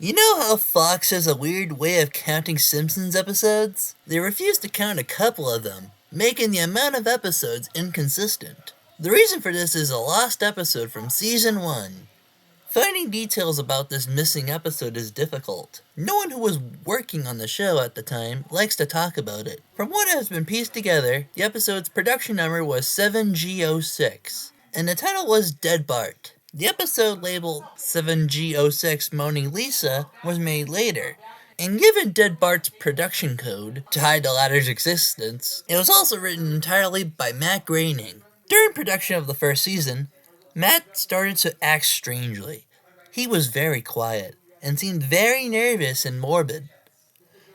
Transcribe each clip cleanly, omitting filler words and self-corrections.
You know how Fox has a weird way of counting Simpsons episodes? They refuse to count a couple of them, making the amount of episodes inconsistent. The reason for this is a lost episode from Season 1. Finding details about this missing episode is difficult. No one who was working on the show at the time likes to talk about it. From what has been pieced together, the episode's production number was 7G06, and the title was Dead Bart. The episode labeled 7G06 Moaning Lisa was made later, and given Dead Bart's production code to hide the latter's existence, it was also written entirely by Matt Groening. During production of the first season, Matt started to act strangely. He was very quiet and seemed very nervous and morbid.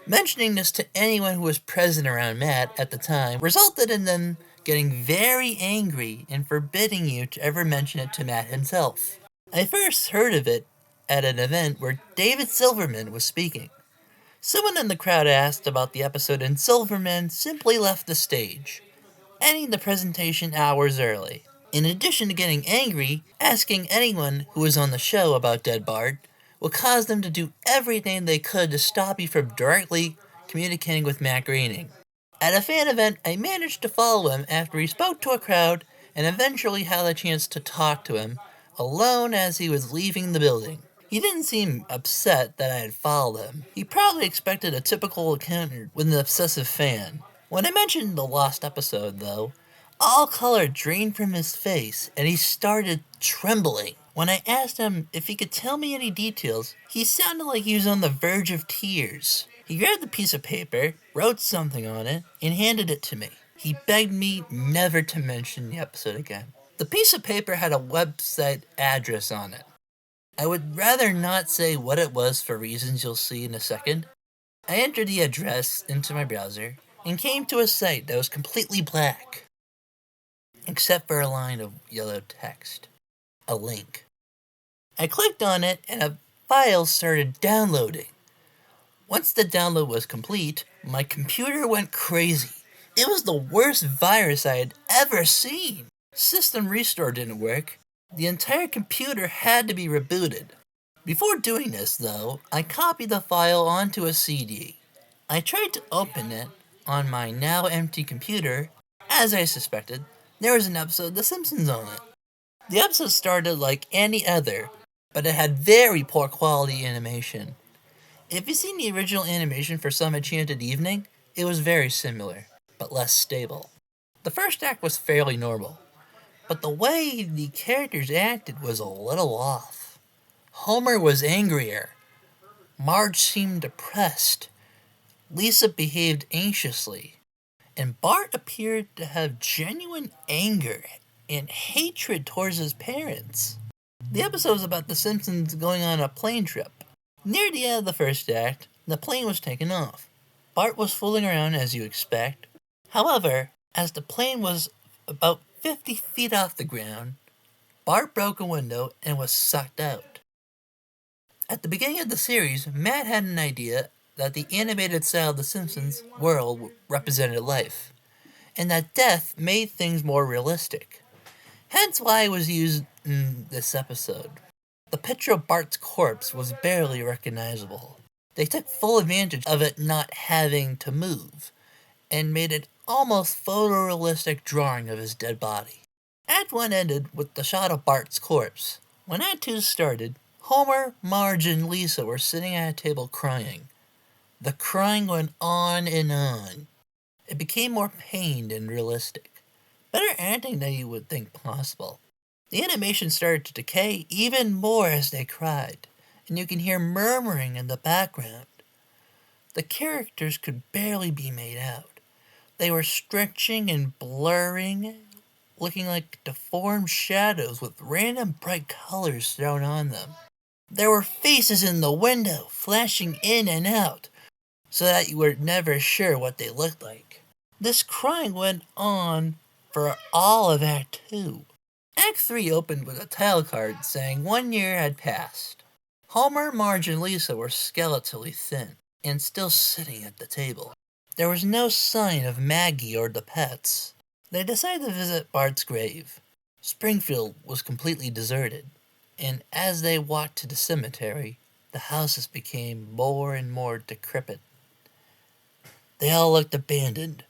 Mentioning this to anyone who was present around Matt at the time resulted in them getting very angry and forbidding you to ever mention it to Matt himself. I first heard of it at an event where David Silverman was speaking. Someone in the crowd asked about the episode and Silverman simply left the stage, ending the presentation hours early. In addition to getting angry, asking anyone who was on the show about Dead Bart will cause them to do everything they could to stop you from directly communicating with Matt Groening. At a fan event, I managed to follow him after he spoke to a crowd and eventually had a chance to talk to him alone as he was leaving the building. He didn't seem upset that I had followed him. He probably expected a typical encounter with an obsessive fan. When I mentioned the lost episode, though, all color drained from his face and he started trembling. When I asked him if he could tell me any details, he sounded like he was on the verge of tears. He grabbed a piece of paper, wrote something on it, and handed it to me. He begged me never to mention the episode again. The piece of paper had a website address on it. I would rather not say what it was for reasons you'll see in a second. I entered the address into my browser and came to a site that was completely black, except for a line of yellow text. A link. I clicked on it and a file started downloading. Once the download was complete, my computer went crazy. It was the worst virus I had ever seen. System restore didn't work. The entire computer had to be rebooted. Before doing this, though, I copied the file onto a CD. I tried to open it on my now empty computer. As I suspected, there was an episode of The Simpsons on it. The episode started like any other, but it had very poor quality animation. If you've seen the original animation for Some Enchanted Evening, it was very similar, but less stable. The first act was fairly normal, but the way the characters acted was a little off. Homer was angrier. Marge seemed depressed. Lisa behaved anxiously. And Bart appeared to have genuine anger and hatred towards his parents. The episode was about the Simpsons going on a plane trip. Near the end of the first act, the plane was taken off. Bart was fooling around as you expect. However, as the plane was about 50 feet off the ground, Bart broke a window and was sucked out. At the beginning of the series, Matt had an idea that the animated style of The Simpsons world represented life, and that death made things more realistic. Hence why it was used in this episode. The picture of Bart's corpse was barely recognizable. They took full advantage of it not having to move, and made it almost photorealistic drawing of his dead body. Act 1 ended with the shot of Bart's corpse. When Act 2 started, Homer, Marge, and Lisa were sitting at a table crying. The crying went on and on. It became more pained and realistic. Better acting than you would think possible. The animation started to decay even more as they cried, and you can hear murmuring in the background. The characters could barely be made out. They were stretching and blurring, looking like deformed shadows with random bright colors thrown on them. There were faces in the window, flashing in and out, so that you were never sure what they looked like. This crying went on for all of Act 2. Act 3 opened with a title card saying 1 year had passed. Homer, Marge, and Lisa were skeletally thin and still sitting at the table. There was no sign of Maggie or the pets. They decided to visit Bart's grave. Springfield was completely deserted, and as they walked to the cemetery, The houses became more and more decrepit. They all looked abandoned.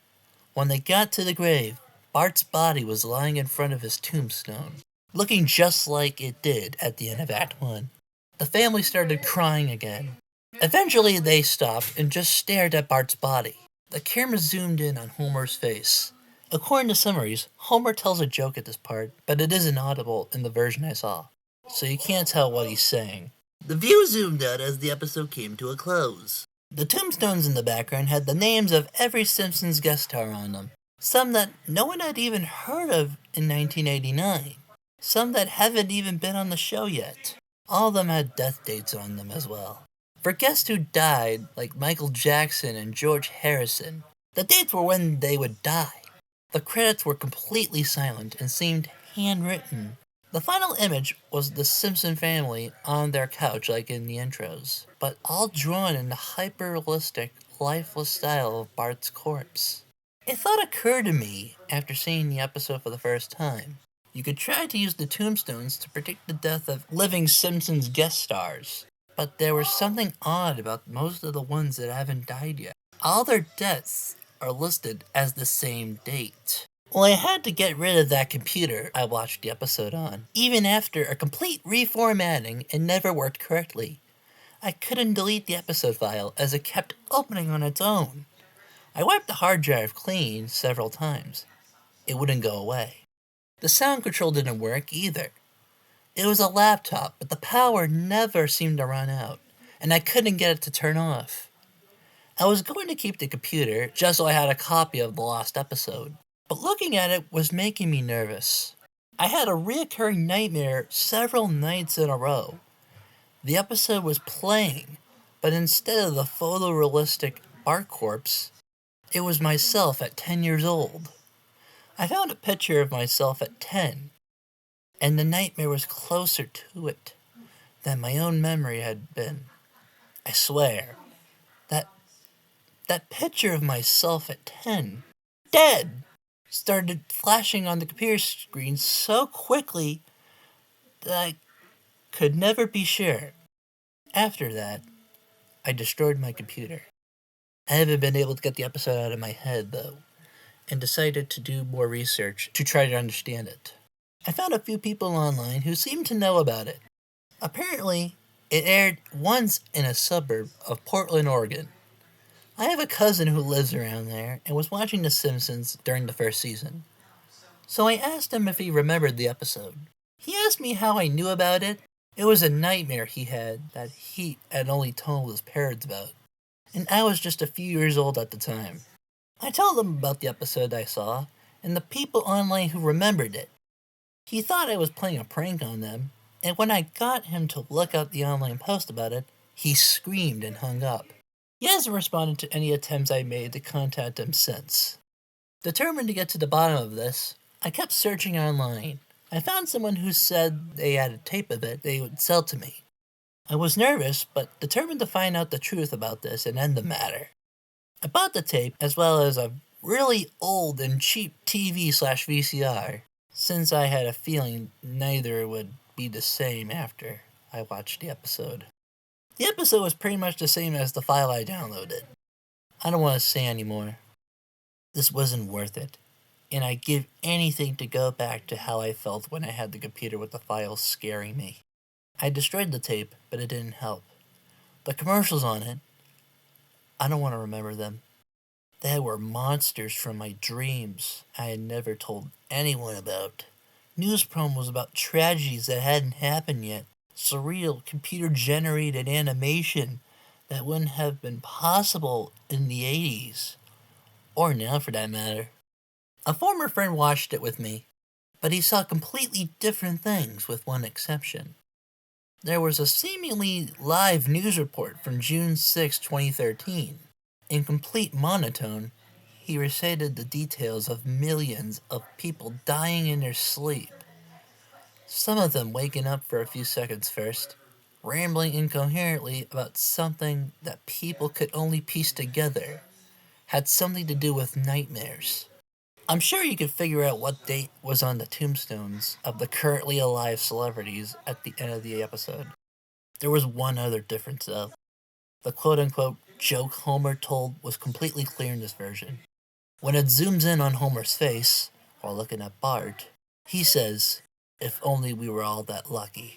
When they got to the grave, Bart's body was lying in front of his tombstone, looking just like it did at the end of Act 1. The family started crying again. Eventually, they stopped and just stared at Bart's body. The camera zoomed in on Homer's face. According to summaries, Homer tells a joke at this part, but it isn't audible in the version I saw, so you can't tell what he's saying. The view zoomed out as the episode came to a close. The tombstones in the background had the names of every Simpsons guest star on them. Some that no one had even heard of in 1989. Some that haven't even been on the show yet. All of them had death dates on them as well. For guests who died, like Michael Jackson and George Harrison, the dates were when they would die. The credits were completely silent and seemed handwritten. The final image was the Simpson family on their couch like in the intros, but all drawn in the hyper-realistic, lifeless style of Bart's corpse. A thought occurred to me after seeing the episode for the first time. You could try to use the tombstones to predict the death of living Simpsons guest stars, but there was something odd about most of the ones that haven't died yet. All their deaths are listed as the same date. Well, I had to get rid of that computer I watched the episode on. Even after a complete reformatting, it never worked correctly. I couldn't delete the episode file as it kept opening on its own. I wiped the hard drive clean several times. It wouldn't go away. The sound control didn't work either. It was a laptop, but the power never seemed to run out, and I couldn't get it to turn off. I was going to keep the computer just so I had a copy of the lost episode, but looking at it was making me nervous. I had a reoccurring nightmare several nights in a row. The episode was playing, but instead of the photorealistic Bart corpse, it was myself at 10 years old. I found a picture of myself at 10, and the nightmare was closer to it than my own memory had been. I swear, that picture of myself at 10, dead, started flashing on the computer screen so quickly that I could never be sure. After that, I destroyed my computer. I haven't been able to get the episode out of my head, though, and decided to do more research to try to understand it. I found a few people online who seemed to know about it. Apparently, it aired once in a suburb of Portland, Oregon. I have a cousin who lives around there and was watching The Simpsons during the first season. So I asked him if he remembered the episode. He asked me how I knew about it. It was a nightmare he had that he had only told his parents about. And I was just a few years old at the time. I told him about the episode I saw and the people online who remembered it. He thought I was playing a prank on them, and when I got him to look up the online post about it, he screamed and hung up. He hasn't responded to any attempts I made to contact him since. Determined to get to the bottom of this, I kept searching online. I found someone who said they had a tape of it they would sell to me. I was nervous, but determined to find out the truth about this and end the matter. I bought the tape as well as a really old and cheap TV/VCR, since I had a feeling neither would be the same after I watched the episode. The episode was pretty much the same as the file I downloaded. I don't want to say anymore. This wasn't worth it, and I'd give anything to go back to how I felt when I had the computer with the files scaring me. I destroyed the tape, but it didn't help. The commercials on it, I don't want to remember them. They were monsters from my dreams I had never told anyone about. News promos about tragedies that hadn't happened yet. Surreal, computer-generated animation that wouldn't have been possible in the 80s. Or now, for that matter. A former friend watched it with me, but he saw completely different things with one exception. There was a seemingly live news report from June 6, 2013. In complete monotone, he recited the details of millions of people dying in their sleep. Some of them waking up for a few seconds first, rambling incoherently about something that people could only piece together, had something to do with nightmares. I'm sure you could figure out what date was on the tombstones of the currently alive celebrities at the end of the episode. There was one other difference though. The quote-unquote joke Homer told was completely clear in this version. When it zooms in on Homer's face, while looking at Bart, he says, "If only we were all that lucky."